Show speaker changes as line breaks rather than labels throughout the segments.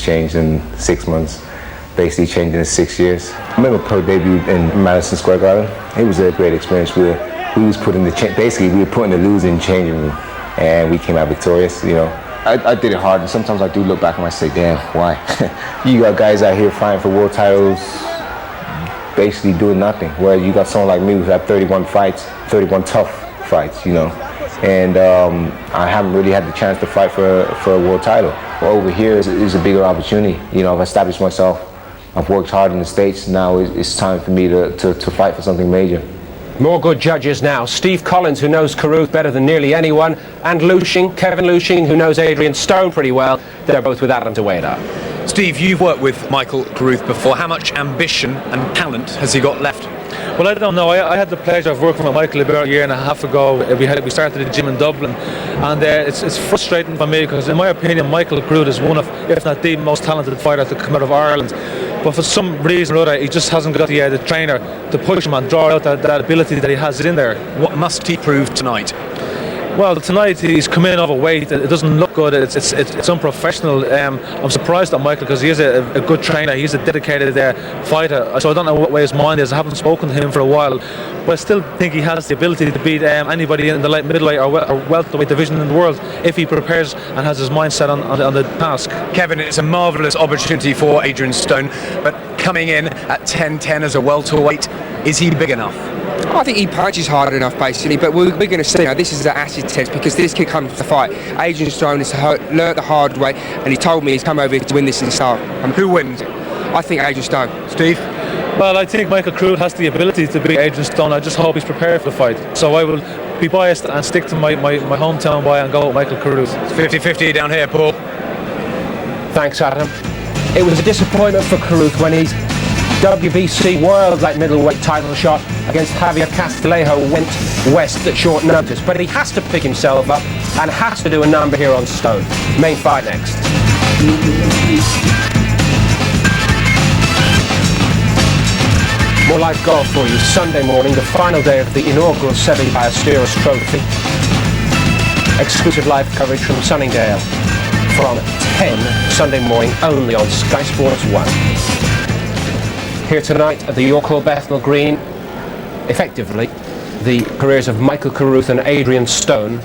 everything's changed in 6 months, basically changed in 6 years. I remember pro debut in Madison Square Garden. It was a great experience. We was put in the basically we were put in the losing changing room, and we came out victorious. You know, I did it hard, and sometimes I do look back and I say, damn, why? You got guys out here fighting for world titles, basically doing nothing. Where you got someone like me who had 31 fights, 31 tough fights, you know. And I haven't really had the chance to fight for a world title. Well, over here is a bigger opportunity. You know, I've established myself. I've worked hard in the States. Now it's time for me to fight for something major.
More good judges now. Steve Collins, who knows Carruth better than nearly anyone, and Kevin Lushing, who knows Adrian Stone pretty well. They're both with Adam to weigh it up.
Steve, you've worked with Michael Carruth before. How much ambition and talent has he got left?
Well, I don't know. I had the pleasure of working with Michael about a year and a half ago. We started the gym in Dublin, and it's frustrating for me because, in my opinion, Michael Carruth is one of, if not the most talented fighter to come out of Ireland. But for some reason or other, he just hasn't got the trainer to push him and draw out that ability that he has in there.
What must he prove tonight?
Well, tonight he's come in overweight. It doesn't look good. It's unprofessional. I'm surprised at Michael because he is a good trainer. He's a dedicated fighter. So I don't know what way his mind is. I haven't spoken to him for a while, but I still think he has the ability to beat anybody in the light, middleweight or welterweight division in the world if he prepares and has his mind set on the task.
Kevin, it's a marvellous opportunity for Adrian Stone, but coming in at 10-10 as a welterweight, is he big enough?
I think he punches hard enough, basically, but we're going to see. Now, this is an acid test because this kid comes to fight. Adrian Stone has learnt the hard way, and he told me he's come over here to win this in style.
Who wins?
I think Adrian Stone.
Steve?
Well, I think Michael Carruth has the ability to beat Adrian Stone. I just hope he's prepared for the fight. So I will be biased and stick to my hometown boy and go with Michael Carruth.
It's 50-50 down here, Paul.
Thanks, Adam. It was a disappointment for Carruth when his WBC World Light Middleweight title shot against Javier Castillejo went west at short notice, but he has to pick himself up and has to do a number here on Stone. Main fight next. More live golf for you. Sunday morning, the final day of the inaugural Seve Ballesteros Trophy. Exclusive live coverage from Sunningdale from 10 Sunday morning only on Sky Sports 1. Here tonight at the York Hall Bethnal Green, effectively, the careers of Michael Carruth and Adrian Stone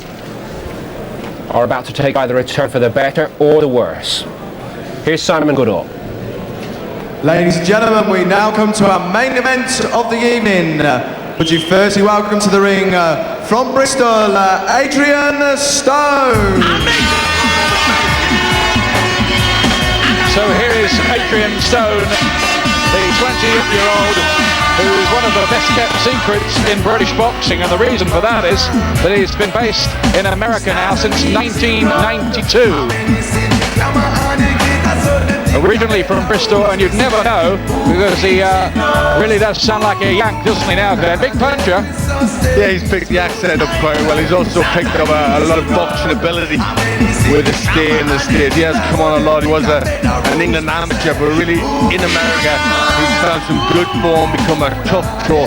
are about to take either a turn for the better or the worse. Here's Simon Goodall.
Ladies and gentlemen, we now come to our main event of the evening. Would you firstly welcome to the ring from Bristol, Adrian Stone.
So here is Adrian Stone, the 28-year-old who is one of the best kept secrets in British boxing, and the reason for that is that he's been based in America now since 1992. Originally from Bristol, and you'd never know because he really does sound like a Yank, doesn't he now, Glenn? Big puncher.
Yeah, he's picked the accent up quite well. He's also picked up a lot of boxing ability with the stay and the state. He has come on a lot. He was an England amateur, but really in America he's found some good form, become a tough pro,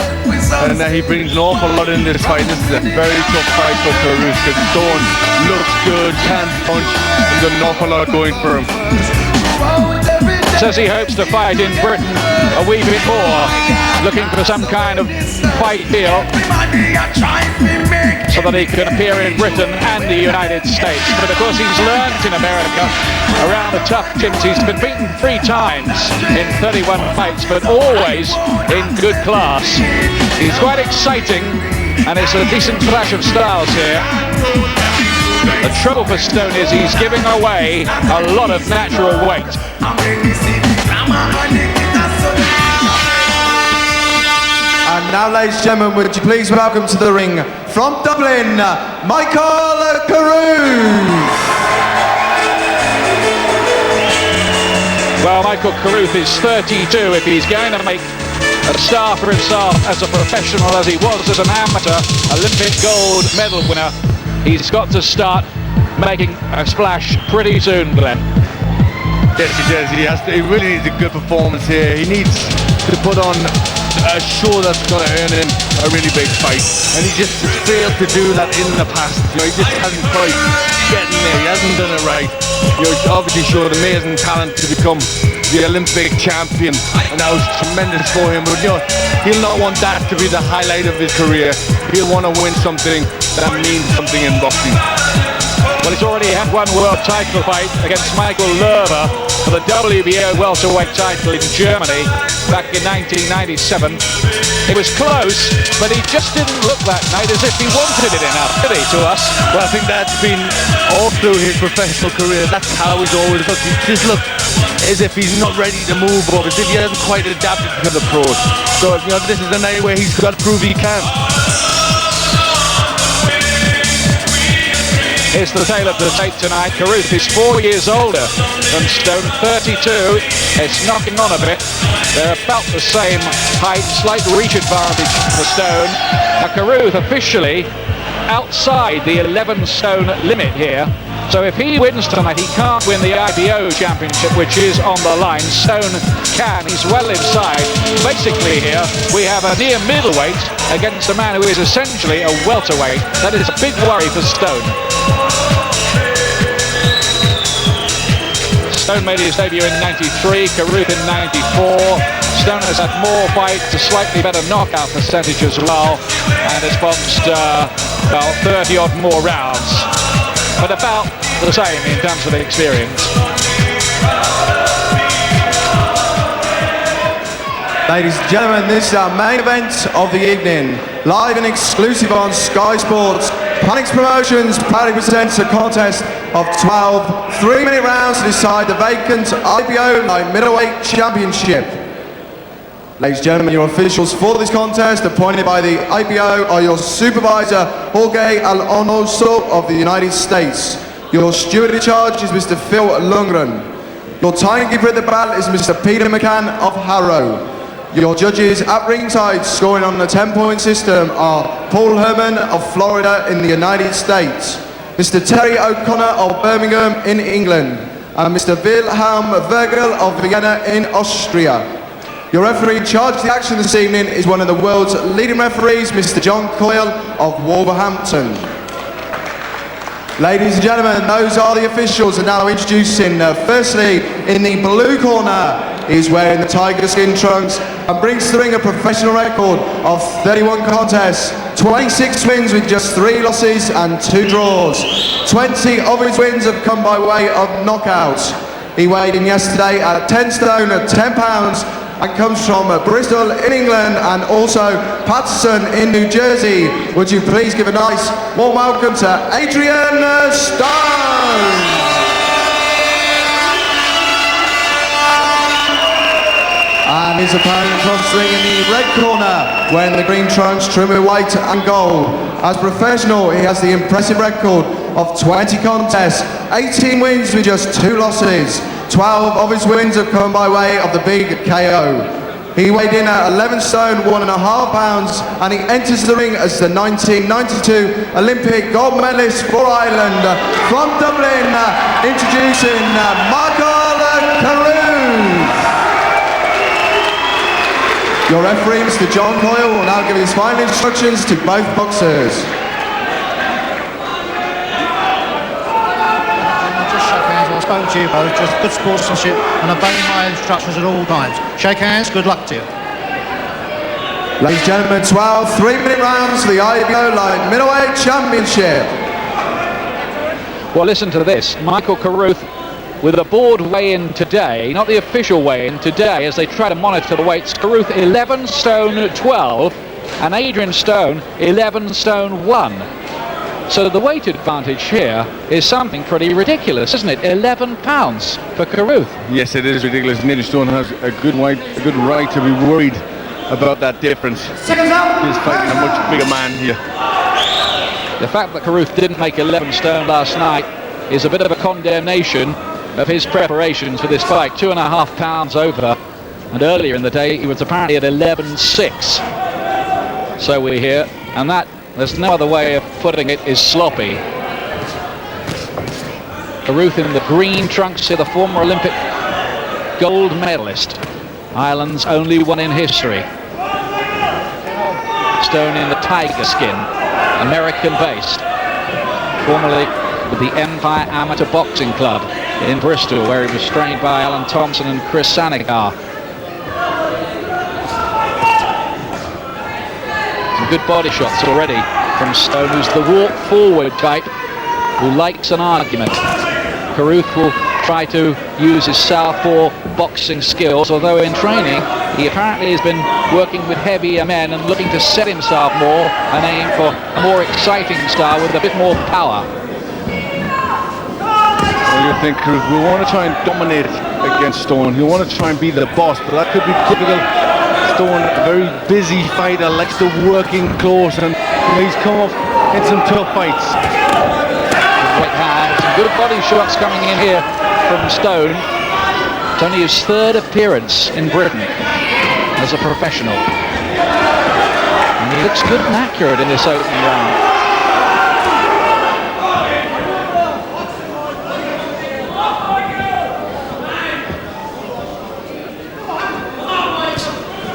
and he brings an awful lot in this fight. This is a very tough fight for Carruth because Stone looks good, can punch, and got an awful lot going for him.
Says he hopes to fight in Britain a wee bit more, looking for some kind of fight deal so that he can appear in Britain and the United States. But of course he's learned in America around the tough gyms. He's been beaten 3 times in 31 fights, but always in good class. He's quite exciting, and it's a decent clash of styles here. The trouble for Stone is he's giving away a lot of natural weight.
And now, ladies and gentlemen, would you please welcome to the ring from Dublin, Michael Carruth.
Well, Michael Carruth is 32. If he's going to make a star for himself as a professional as he was as an amateur, Olympic gold medal winner, he's got to start making a splash pretty soon, Glenn.
Yes, he does. He really needs a good performance here. He needs to put on a show that's going to earn him a really big fight. And he just failed to do that in the past. You know, he just hasn't quite getting there. He hasn't done it right. You know, he's obviously showed amazing talent to become the Olympic champion, and that was tremendous for him. But you know, he'll not want that to be the highlight of his career. He'll want to win something that means something in boxing.
Well, he's already had one world title fight against Michael Carruth for the WBO welterweight title in Germany back in 1997. It was close, but he just didn't look that night as if he wanted it enough, did he, to us?
Well, I think that's been all through his professional career. That's how he's always looked. He's just looked as if he's not ready to move, or as if he hasn't quite adapted to the pros. So, you know, this is the night where he's got to prove he can.
Here's the tale of the tape tonight. Carruth is 4 years older than Stone, 32. It's knocking on a bit. They're about the same height, slight reach advantage for Stone. Now Carruth officially outside the 11 stone limit here. So if he wins tonight, he can't win the IBO championship, which is on the line. Stone can. He's well inside. Basically here, we have a near middleweight against a man who is essentially a welterweight. That is a big worry for Stone. Stone made his debut in 93, Carruth in 94. Stone has had more fights, a slightly better knockout percentage as well, and has boxed, 30 odd more rounds. But about the same in terms of experience.
Ladies and gentlemen, this is our main event of the evening. Live and exclusive on Sky Sports. Panics Promotions proudly presents a contest of 12 3-minute rounds to decide the vacant IBO Light Middleweight Championship. Ladies and gentlemen, your officials for this contest, appointed by the IBO, are your supervisor, Jorge Alonso of the United States. Your steward in charge is Mr. Phil Lundgren. Your timekeeper at the bell is Mr. Peter McCann of Harrow. Your judges at ringside, scoring on the 10-point system, are Paul Herman of Florida in the United States, Mr. Terry O'Connor of Birmingham in England, and Mr. Wilhelm Vergel of Vienna in Austria. Your referee in charge of the action this evening is one of the world's leading referees, Mr. John Coyle of Wolverhampton. Ladies and gentlemen, those are the officials, and now introducing, firstly, in the blue corner, he's wearing the tiger skin trunks and brings to the ring a professional record of 31 contests, 26 wins with just 3 losses and 2 draws. 20 of his wins have come by way of knockouts. He weighed in yesterday at 10 stone at 10 pounds and comes from Bristol in England and also Patterson in New Jersey. Would you please give a nice warm welcome to Adrian Stone? And his opponent across the ring in the red corner, wearing the green trunks trimmed with white and gold. As professional, he has the impressive record of 20 contests, 18 wins with just 2 losses. 12 of his wins have come by way of the big KO. He weighed in at 11 stone, 1.5 pounds, and he enters the ring as the 1992 Olympic gold medalist for Ireland. From Dublin, introducing Michael Carruth. Your referee, Mr. John Coyle, will now give his final instructions to both boxers.
I spoke to you both, just good sportsmanship and obeying my instructions at all times. Shake hands, good luck to you.
Ladies and gentlemen, 12 3-minute rounds for the IBO Light Middleweight Championship.
Well, listen to this. Michael Carruth with a board weigh-in today, not the official weigh-in, today as they try to monitor the weights. Carruth 11 stone 12 and Adrian Stone 11 stone 1. So the weight advantage here is something pretty ridiculous, isn't it? 11 pounds for Carruth.
Yes, it is ridiculous. Adrian Stone has a good right to be worried about that difference. He's fighting a much bigger man here.
The fact that Carruth didn't make 11 stone last night is a bit of a condemnation of his preparations for this fight. 2.5 pounds over, and earlier in the day he was apparently at 11.6. So we hear, and that, there's no other way of putting it, is sloppy. Carruth in the green trunks here, the former Olympic gold medalist, Ireland's only one in history. Stone in the tiger skin, American-based, formerly with the Empire Amateur Boxing Club in Bristol, where he was trained by Alan Thompson and Chris Sanigar. Some good body shots already from Stone, who's the walk-forward type, who likes an argument. Carruth will try to use his southpaw boxing skills, although in training he apparently has been working with heavier men and looking to set himself more and aim for a more exciting style with a bit more power.
Well, you think Carruth will want to try and dominate against Stone. He'll want to try and be the boss, but that could be difficult. Stone, a very busy fighter, likes to work in close, and he's come off in some tough fights.
Right hand, some good body shots coming in here from Stone. It's only his third appearance in Britain as a professional. And he looks good and accurate in this opening round.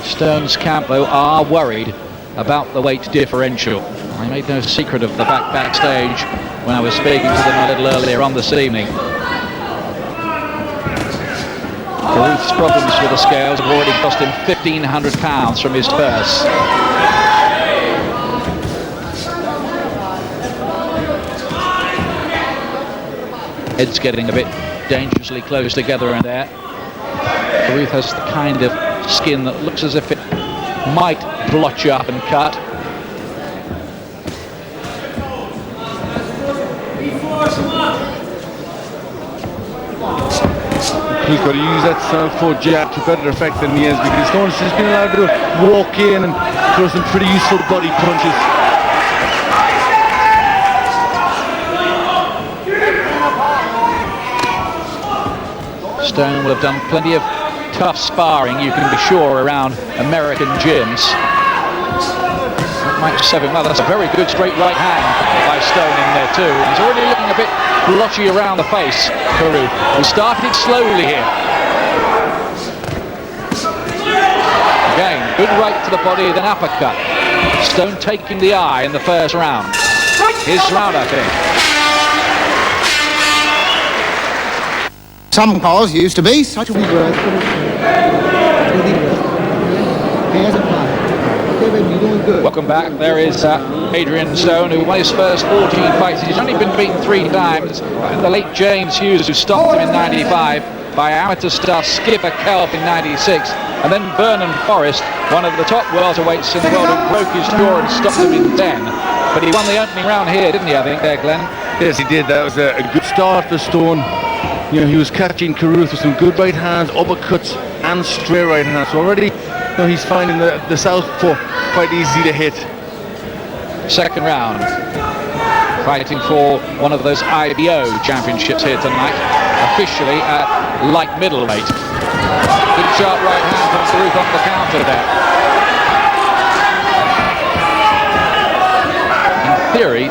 Stone's camp, though, are worried about the weight differential. I made no secret of the backstage when I was speaking to them a little earlier on this evening. Carruth's problems with the scales have already cost him £1,500 from his purse. Heads getting a bit dangerously close together in there. Carruth has the kind of skin that looks as if it might blotch you up and cut.
He's got to use that southpaw jab to better effect than he has, because Stone's just been allowed to walk in and throw some pretty useful body punches.
Stone will have done plenty of tough sparring, you can be sure, around American gyms. That might serve him well. That's a very good straight right hand by Stone in there too. He's already looking a bit blotchy around the face, Carruth. We started slowly here. Again, good right to the body, then uppercut. Stone taking the eye in the first round. His round, I think.
Some cars used to be such a wee word.
Welcome back. There is Adrian Stone, who won his first 14 fights. He's only been beaten 3 times. The late James Hughes, who stopped him in 95, by amateur star Skipper Kelp in 96, and then Vernon Forrest, one of the top welterweights in the world, who broke his jaw and stopped him in 10. But he won the opening round here, didn't he, I think, there, Glenn?
Yes, he did. That was a good start for Stone. You know, he was catching Carruth with some good right hands, uppercuts, and straight right hands. So already, you know, he's finding the southpaw quite easy to hit.
Second round, fighting for one of those IBO championships here tonight, officially at light middleweight. Good sharp right hand from Carruth on the counter there. In theory,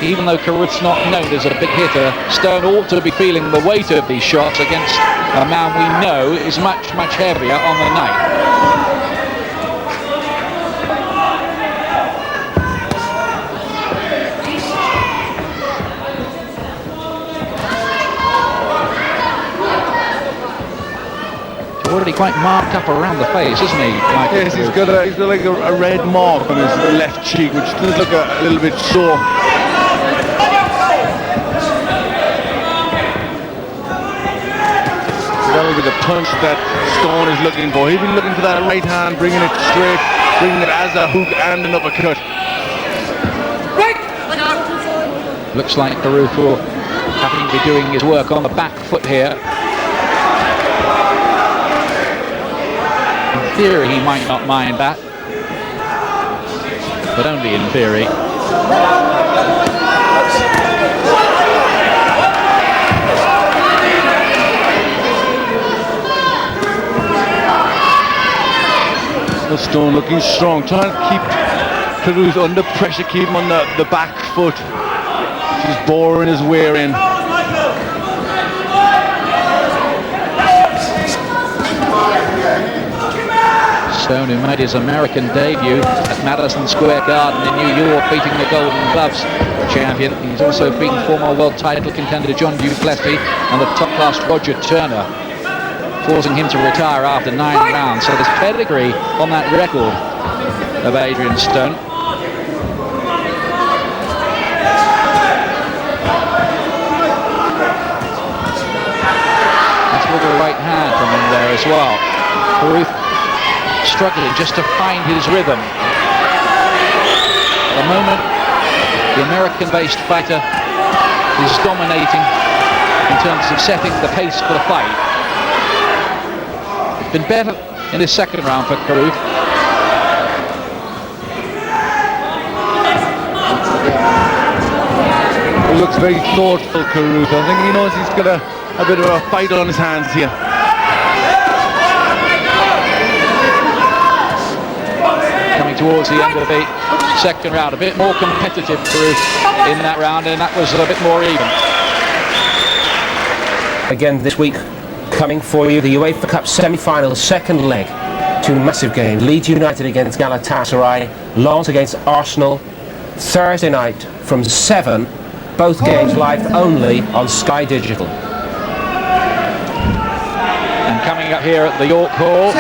even though Carruth's not known as a big hitter, Stone ought to be feeling the weight of these shots against a man we know is much, much heavier on the night. Already quite marked up around the face, isn't he, Michael?
Yes, he's got like a red mark on his left cheek, which does look a little bit sore. That'll be the punch that Stone is looking for. He'll be looking for that right hand, bringing it straight, bringing it as a hook and an uppercut.
Looks like Carruth will having to be doing his work on the back foot here. In theory, he might not mind that, but only in theory.
Stone looking strong, trying to keep Carruth under pressure, keep him on the back foot. He's boring his way in.
Stone, who made his American debut at Madison Square Garden in New York, beating the Golden Gloves champion. He's also beaten former world title contender John Duplessis and the top-class Roger Turner, forcing him to retire after 9 rounds. So there's pedigree on that record of Adrian Stone. That's a little right hand from him there as well. Carruth struggling just to find his rhythm. At the moment, the American-based fighter is dominating in terms of setting the pace for the fight. It's been better in his second round for Carruth.
He looks very thoughtful, Carruth. I think he knows he's got a bit of a fight on his hands here.
Coming towards the end of the second round, a bit more competitive Carruth in that round, and that was a bit more even.
Again this week, coming for you, the UEFA Cup semi-final second leg. Two massive games. Leeds United against Galatasaray, Lens against Arsenal, Thursday night from 7. Both games live only on Sky Digital.
And coming up here at the York Hall,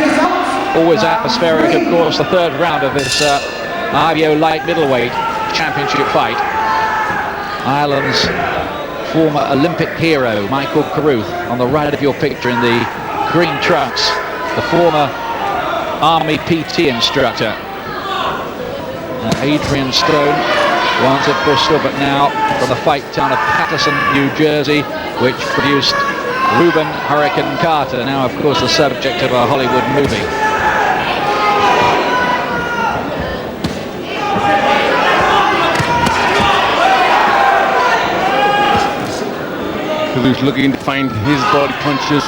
always atmospheric, of course, the third round of this IBO light middleweight championship fight. Ireland's former Olympic hero, Michael Carruth, on the right of your picture in the green trunks, the former Army PT instructor. Adrian Stone, once at Bristol, but now from the fight town of Paterson, New Jersey, which produced Reuben Hurricane Carter, now of course the subject of a Hollywood movie.
Carruth looking to find his body punches.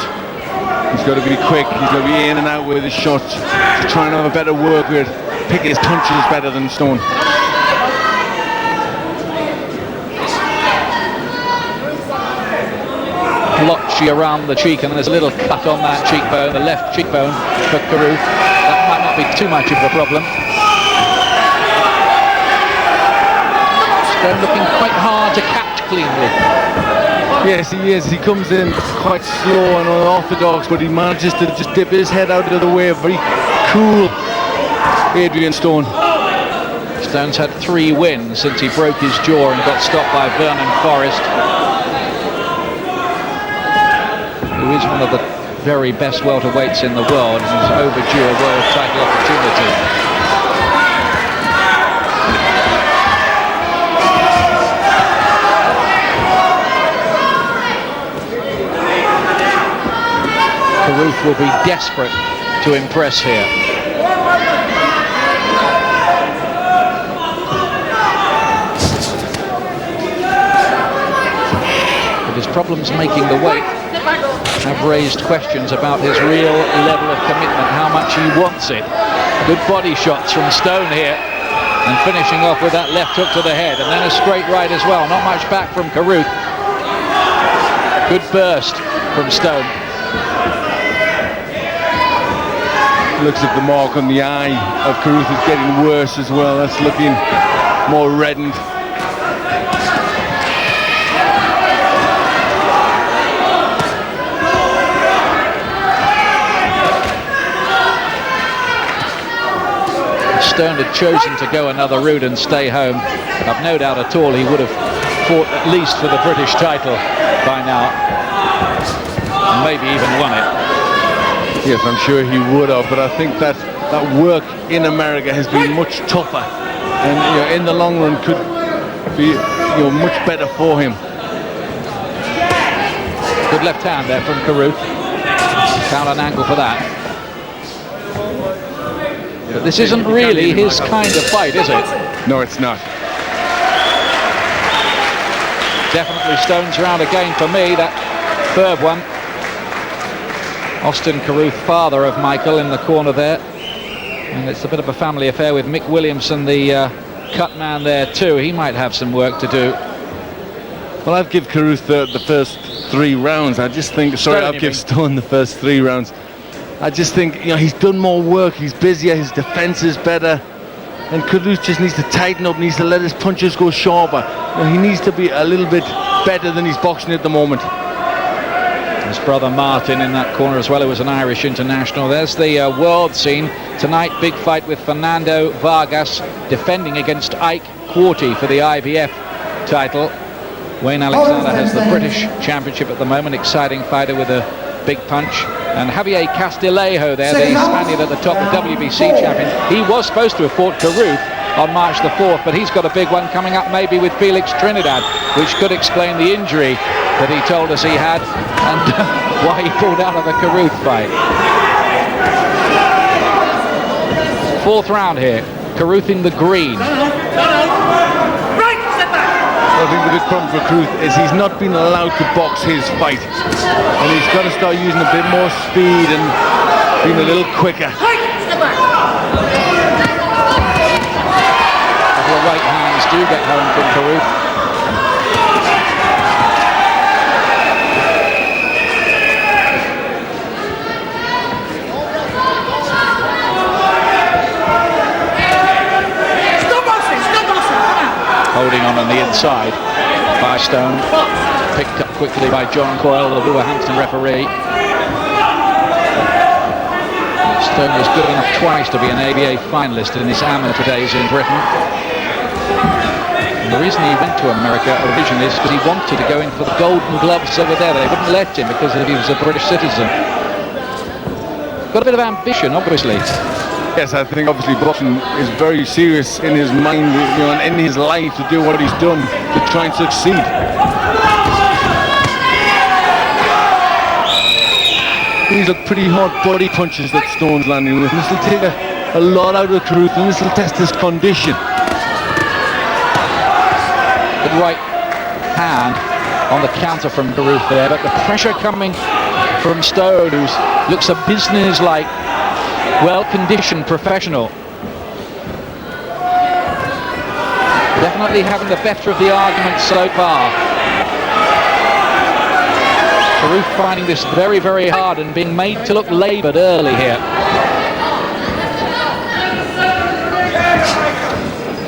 He's got to be quick, he's got to be in and out with his shots, to try and have a better work with, pick his punches better than Stone.
Blotchy around the cheek, and there's a little cut on that cheekbone, the left cheekbone for Carruth. That might not be too much of a problem. Stone looking quite hard to catch cleanly.
Yes, he is. He comes in quite slow and unorthodox, but he manages to just dip his head out of the way. Very cool, Adrian Stone.
Stone's had 3 wins since he broke his jaw and got stopped by Vernon Forrest, who is one of the very best welterweights in the world and is overdue a world title opportunity. Carruth will be desperate to impress here. But his problems making the weight have raised questions about his real level of commitment, how much he wants it. Good body shots from Stone here, and finishing off with that left hook to the head, and then a straight right as well. Not much back from Carruth. Good burst from Stone.
Looks like the mark on the eye of Carruth is getting worse as well. That's looking more reddened.
Stone had chosen to go another route and stay home. I've no doubt at all he would have fought at least for the British title by now, and maybe even won it.
Yes, I'm sure he would have, but I think that work in America has been much tougher, and in the long run could be much better for him.
Good left hand there from Carruth. Found an angle for that. But this isn't really his kind of fight, is it?
No, it's not.
Definitely Stone's round again for me, that third one. Austin Carruth, father of Michael, in the corner there. And it's a bit of a family affair with Mick Williamson, the cut man there too. He might have some work to do.
Well, I'd give Carruth the first 3 rounds. I just think, sorry, I'll give Stone the first 3 rounds. I just think, you know, he's done more work, he's busier, his defence is better. And Carruth just needs to tighten up, needs to let his punches go sharper. You know, he needs to be a little bit better than he's boxing at the moment.
His brother Martin in that corner as well, who was an Irish international. There's the world scene tonight. Big fight with Fernando Vargas defending against Ike Quarty for the IBF title. Wayne Alexander has the British Championship at the moment. Exciting fighter with a big punch. And Javier Castillejo there, the Spaniard at the top, the WBC champion. He was supposed to have fought Carruth on March the 4th, but he's got a big one coming up maybe with Felix Trinidad, which could explain the injury that he told us he had and why he pulled out of the Carruth fight. 4th round here, Carruth in the green.
I think the big problem for Carruth is he's not been allowed to box his fight, and he's got to start using a bit more speed and being a little quicker.
The right hands do get home from Carruth. Holding on the inside by Stone, picked up quickly by John Coyle, the Wolverhampton referee. Stone was good enough twice to be an ABA finalist in his amateur days in Britain. And the reason he went to America originally is because he wanted to go in for the Golden Gloves over there. They wouldn't let him because he was a British citizen. Got a bit of ambition, obviously.
Yes, I think obviously boxing is very serious in his mind, you know, and in his life to do what he's done to try and succeed. These are pretty hard body punches that Stone's landing with. This will take a lot out of Carruth, and this will test his condition.
Good right hand on the counter from Carruth there, but the pressure coming from Stone, who looks a business-like, well-conditioned professional. Definitely having the better of the argument so far. Carruth finding this very, very hard and being made to look laboured early here.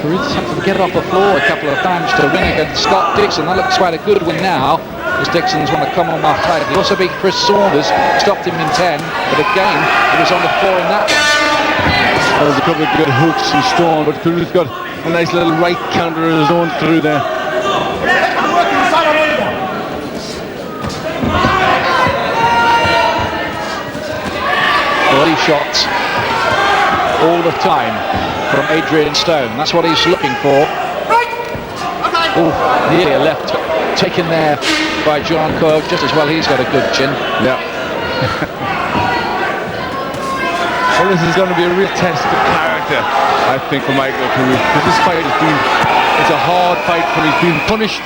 Carruth's had to get off the floor a couple of times to win against Scott Dixon. That looks quite a good win now, as Dixon's won the Commonwealth title. He also beat Chris Saunders, stopped him in 10, but again, he was on the floor in that one.
There was a couple of good hooks from Stone, but Carruth got a nice little right counter of his own through there.
Body shots all the time from Adrian Stone. That's what he's looking for. Oh, nearly a left taken there by John Coyle, just as well he's got a good chin.
Yeah. Well, this is going to be a real test of character, I think, for Michael Carruth, because this fight has been, it's a hard fight for him. He's been punished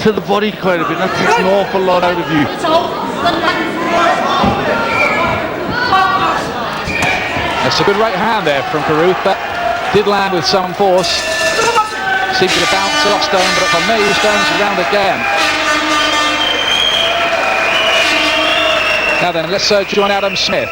to the body quite a bit. That takes an awful lot out of you.
That's a good right hand there from Carruth. That did land with some force. Seems to bounce off Stone, but for me, Stone's around again. Now then, let's join Adam Smith.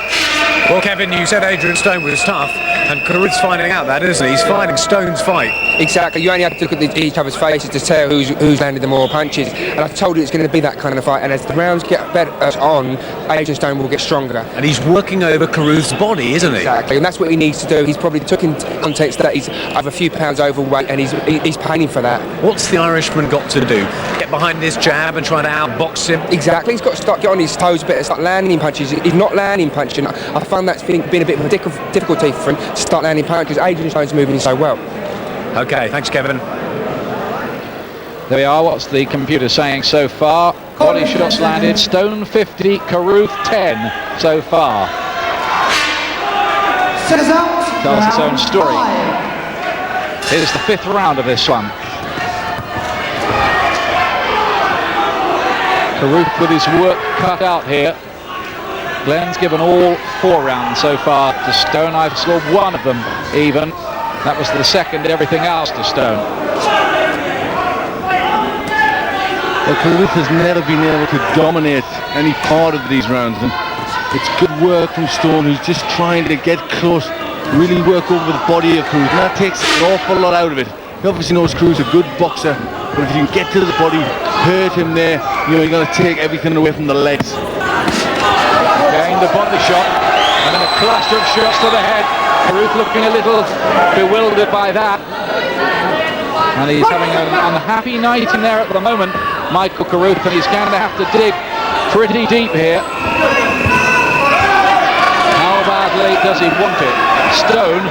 Well, Kevin, you said Adrian Stone was tough, and Carruth's finding out that, isn't he? He's finding Stone's fight.
Exactly. You only have to look at each other's faces to tell who's landed the more punches. And I told you it's going to be that kind of fight. And as the rounds get better on, Adrian Stone will get stronger.
And he's working over Carruth's body, isn't he?
Exactly. And that's what he needs to do. He's probably took in context that he's over a few pounds overweight, and he's paying for that.
What's the Irishman got to do? Get behind his jab and try to outbox him?
Exactly. He's got to get on his toes a bit and start landing punches. He's not landing punching. I found that's been a bit of a difficulty for him to start landing punches. Adrian Stone's moving so well.
Okay, thanks, Kevin.
There we are. What's the computer saying so far? Body shots landed. Stone 50, Carruth 10 so far. Tells its own story. Here's the 5th round of this one. Carruth with his work cut out here. Glenn's given all 4 rounds so far to Stone. I've scored 1 of them even. That was the second, everything else to Stone.
Well, Carruth has never been able to dominate any part of these rounds. And It's good work from Stone, who's just trying to get close, really work over the body of Carruth, and that takes an awful lot out of it. He obviously knows Carruth's a good boxer, but if you can get to the body, hurt him there, you're going to take everything away from the legs.
Again, the body shot, and then a cluster of shots to the head. Carruth looking a little bewildered by that. And he's having an unhappy night in there at the moment, Michael Carruth, and he's going to have to dig pretty deep here. How badly does he want it? Stone,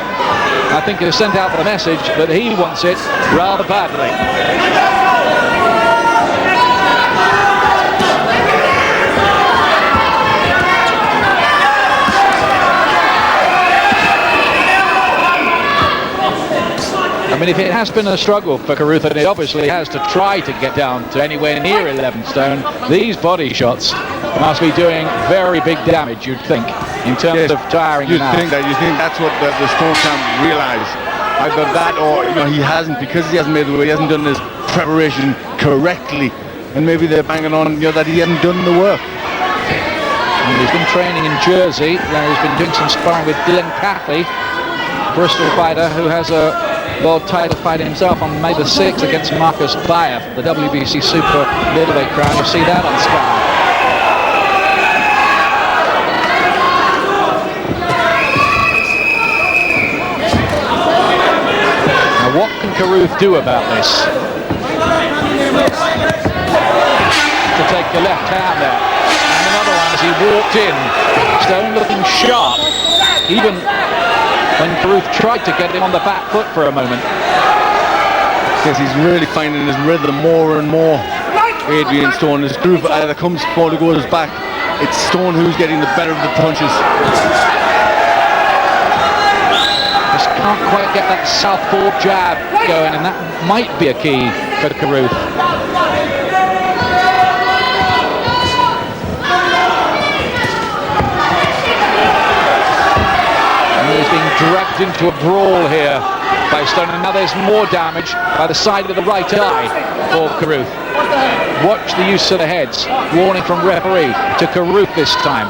I think, has sent out the message that he wants it rather badly. I mean, if it has been a struggle for Carruth, and it obviously has, to try to get down to anywhere near 11 stone, these body shots must be doing very big damage, you'd think, in terms of tiring him out.
You think that's what the Stone can't realise. Either that, or he hasn't, because he hasn't made the weight, he hasn't done his preparation correctly, and maybe they're banging on that he hasn't done the work.
And he's been training in Jersey, where he's been doing some sparring with Dylan Cathley, Bristol fighter who has a world title fight himself on May the 6th against Marcus Bayer, the WBC Super Middleweight crown. You see that on Sky. Now what can Carruth do about this? To take the left hand there. And another one as he walked in. Stone looking sharp. Even when Carruth tried to get him on the back foot for a moment.
Yes, he's really finding his rhythm more and more, Adrian Stone. As Carruth either comes forward or goes back, it's Stone who's getting the better of the punches.
Just can't quite get that southpaw jab going, and that might be a key for Carruth. He's being dragged into a brawl here by Stone, and now there's more damage by the side of the right eye for Carruth. Watch the use of the heads. Warning from referee to Carruth this time.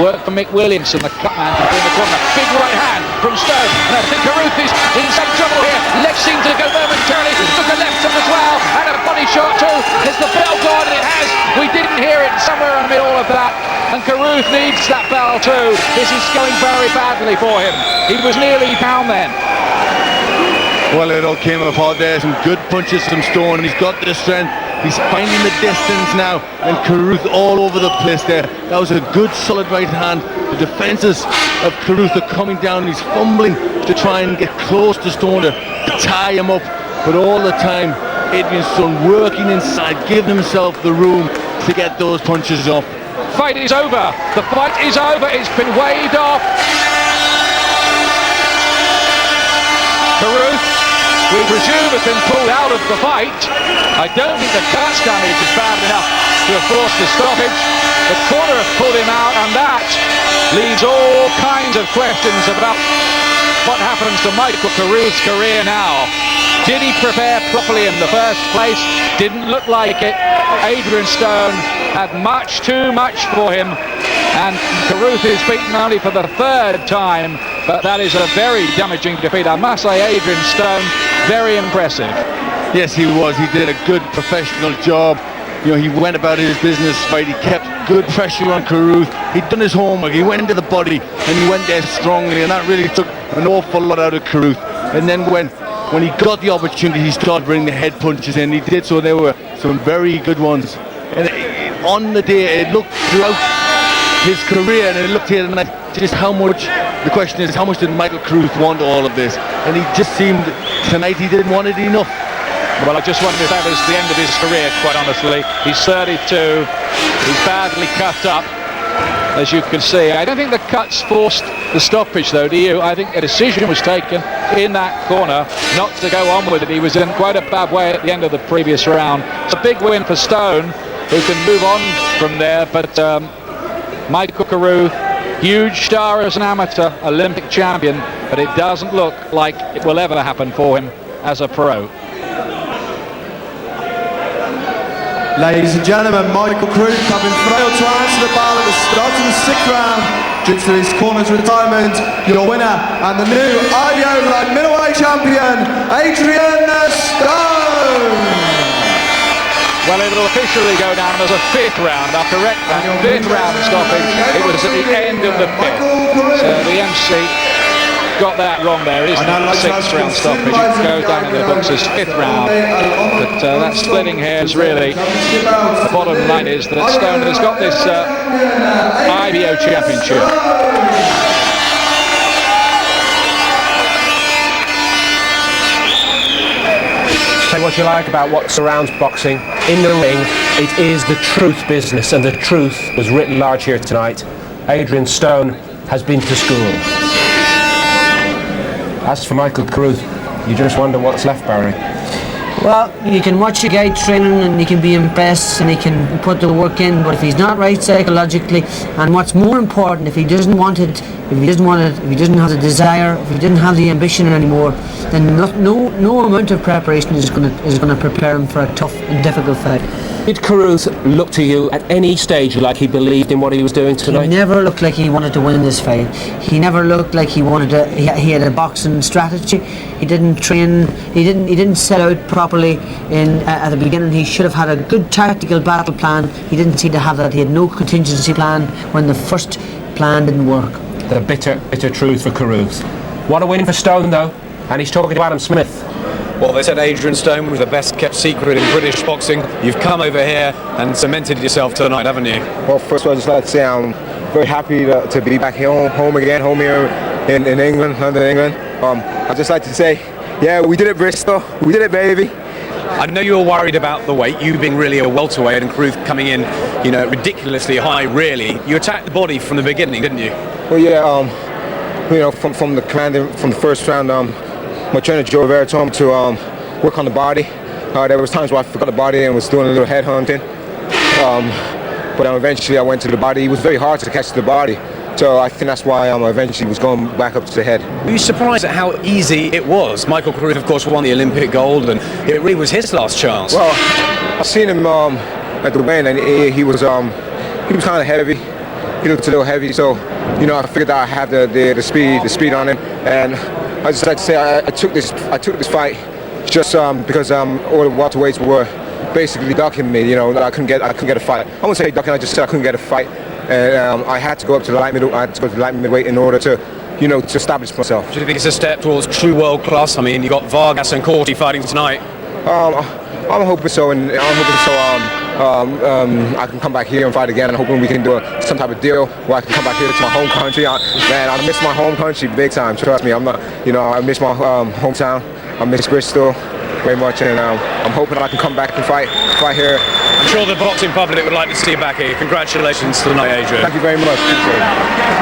Work for Mick Williamson, the cut man, in the corner. Big right hand from Stone, and I think Carruth is in some trouble here. Legs seem to go momentarily. Look at left hook as well, and a body shot too. Is the bell gone? It has. We didn't hear it somewhere in the middle of that. And Carruth needs that bell too. This is going very badly for him. He was nearly down then.
Well, it all came apart there. Some good punches from Stone. He's got the strength. He's finding the distance now. And Carruth all over the place there. That was a good solid right hand. The defences of Carruth are coming down. He's fumbling to try and get close to Stone to tie him up. But all the time, Adrian Stone working inside, giving himself the room to get those punches off.
Fight is over. The fight is over. It's been waved off. Carruth, we presume, has been pulled out of the fight. I don't think the cat's damage is bad enough to have forced the stoppage. The corner have pulled him out, and that leaves all kinds of questions about what happens to Michael Carruth's career now. Did he prepare properly in the first place? Didn't look like it. Adrian Stone had much too much for him, and Carruth is beaten only for the third time, but that is a very damaging defeat. I must say, Adrian Stone, very impressive.
Yes, he was. He did a good professional job. He went about his business right. He kept good pressure on Carruth. He'd done his homework. He went into the body, and he went there strongly, and that really took an awful lot out of Carruth. And then when he got the opportunity, he started bringing the head punches in. He did so. There were some very good ones. And on the day, it looked throughout his career, and it looked here tonight, just how much, the question is, how much did Michael Carruth want all of this? And he just seemed, tonight he didn't want it enough.
Well, I just wonder if that was the end of his career, quite honestly. He's 32, he's badly cut up, as you can see. I don't think the cuts forced the stoppage, though, do you? I think a decision was taken in that corner not to go on with it. He was in quite a bad way at the end of the previous round. It's a big win for Stone, who can move on from there, but Michael Carruth, huge star as an amateur, Olympic champion, but it doesn't look like it will ever happen for him as a pro.
Ladies and gentlemen, Michael Carruth having failed to answer the bell at the start of the 6th round due to his corner's retirement. Your winner and the new IBO Light Middleweight Champion, Adrian Stone.
Well, it'll officially go down as a 5th round. After that 5th round stoppage, it was at the end of the 5th. So the MC got that wrong there. It isn't a 6th round stoppage. It goes down in the books as 5th round. But that splitting hairs really. The bottom line is that Stone has got this IBO championship.
Say what you like about what surrounds boxing. In the ring, it is the truth business, and the truth was written large here tonight. Adrian Stone has been to school. As for Michael Carruth, you just wonder what's left, Barry.
Well, you can watch a guy training and he can be impressed and he can put the work in, but if he's not right psychologically, and what's more important, if he doesn't want it, if he doesn't have the desire, if he doesn't have the ambition anymore, then no amount of preparation is going to prepare him for a tough and difficult fight.
Did Carruth look to you at any stage like he believed in what he was doing tonight?
He never looked like he wanted to win this fight. He never looked like he wanted to. He had a boxing strategy. He didn't train. He didn't set out properly at the beginning. He should have had a good tactical battle plan. He didn't seem to have that. He had no contingency plan when the first plan didn't work.
The bitter truth for Carruth. What a win for Stone though, and he's talking to Adam Smith.
Well, they said Adrian Stone was the best kept secret in British boxing. You've come over here and cemented yourself tonight, haven't you?
Well, first of all, I'd just like to say I'm very happy to be back here, home here in England, London, England. I'd just like to say, yeah, we did it, Bristol. We did it, baby.
I know you were worried about the weight, you being really a welterweight and Carruth coming in, ridiculously high, really. You attacked the body from the beginning, didn't you?
Well, yeah, from the first round, my trainer Joe Rivera told me to work on the body. There was times where I forgot the body and was doing a little head hunting. But eventually I went to the body. It was very hard to catch the body. So I think that's why I eventually was going back up to the head.
Were you surprised at how easy it was? Michael Carruth, of course, won the Olympic gold, and it really was his last chance.
Well, I seen him at the weigh-in, and he was kind of heavy. He looked a little heavy, so I figured that I had the speed on him, and I just like to say I took this fight just because all the welterweights were basically ducking me. I couldn't get a fight. I won't say ducking. I just said I couldn't get a fight, and I had to go up to the light middle. I had to go to the light midweight in order to to establish myself.
Do you think it's a step towards true world class? I mean, you got Vargas and Corti fighting tonight.
I'm hoping so, and I'm hoping so. I can come back here and fight again. I'm hoping we can do some type of deal where I can come back here to my home country. I miss my home country big time. Trust me, I'm not. I miss my hometown. I miss Bristol very much, and I'm hoping I can come back and fight here.
I'm sure the boxing public would like to see you back here. Congratulations tonight, Adrian.
Thank you very much. Appreciate it.